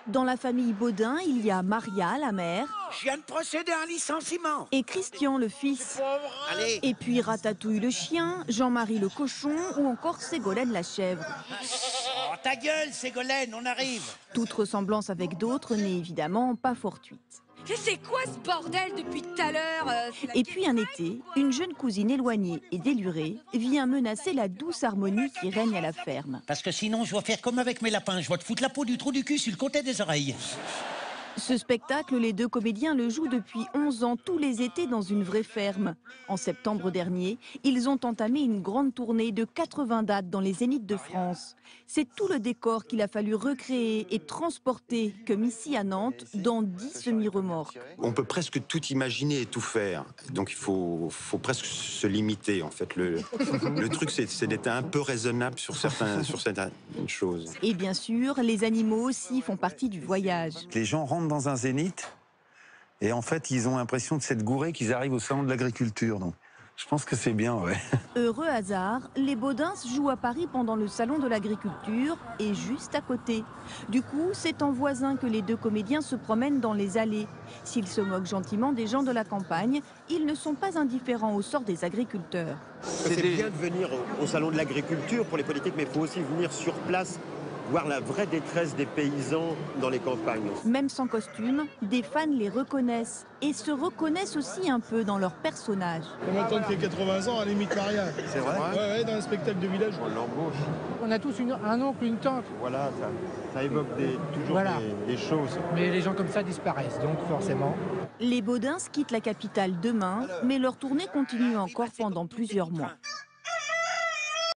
Dans la famille Baudin, il y a Maria, la mère, Je viens de procéder à un licenciement. et Christian, le fils. Allez. Et puis Ratatouille, le chien, Jean-Marie, le cochon, ou encore Ségolène, la chèvre. Oh, ta gueule, Ségolène, on arrive. Toute ressemblance avec d'autres n'est évidemment pas fortuite. Mais c'est quoi ce bordel depuis tout à l'heure Et puis un été, une jeune cousine éloignée et délurée vient menacer la douce harmonie qui règne à la ferme. Parce que sinon, je vais faire comme avec mes lapins. Je vais te foutre la peau du trou du cul sur le côté des oreilles. Ce spectacle, les deux comédiens le jouent depuis 11 ans tous les étés dans une vraie ferme. En septembre dernier, ils ont entamé une grande tournée de 80 dates dans les zéniths de France. C'est tout le décor qu'il a fallu recréer et transporter, comme ici à Nantes, dans 10 semi-remorques. On peut presque tout imaginer et tout faire. Donc il faut presque se limiter en fait. Le truc c'est d'être un peu raisonnable sur certaines choses. Et bien sûr, les animaux aussi font partie du voyage. Les gens rentrent dans un zénith et en fait ils ont l'impression de s'être gourés qu'ils arrivent au salon de l'agriculture. Donc je pense que c'est bien, ouais. Heureux hasard, les Baudins jouent à Paris pendant le salon de l'agriculture et juste à côté. Du coup, c'est en voisin que les deux comédiens se promènent dans les allées. S'ils se moquent gentiment des gens de la campagne, ils ne sont pas indifférents au sort des agriculteurs. C'est bien de venir au salon de l'agriculture pour les politiques, mais il faut aussi venir sur place, voir la vraie détresse des paysans dans les campagnes. Même sans costume, des fans les reconnaissent et se reconnaissent aussi un peu dans leur personnage. Ma tante qui a 80 ans, elle imite Maria. C'est vrai. Ouais, dans un spectacle de village. On l'embauche. On a tous un oncle, une tante, Voilà, ça évoque toujours Voilà. des choses. mais les gens comme ça disparaissent, donc forcément. Les Baudins quittent la capitale demain, mais leur tournée continue encore pendant plusieurs mois.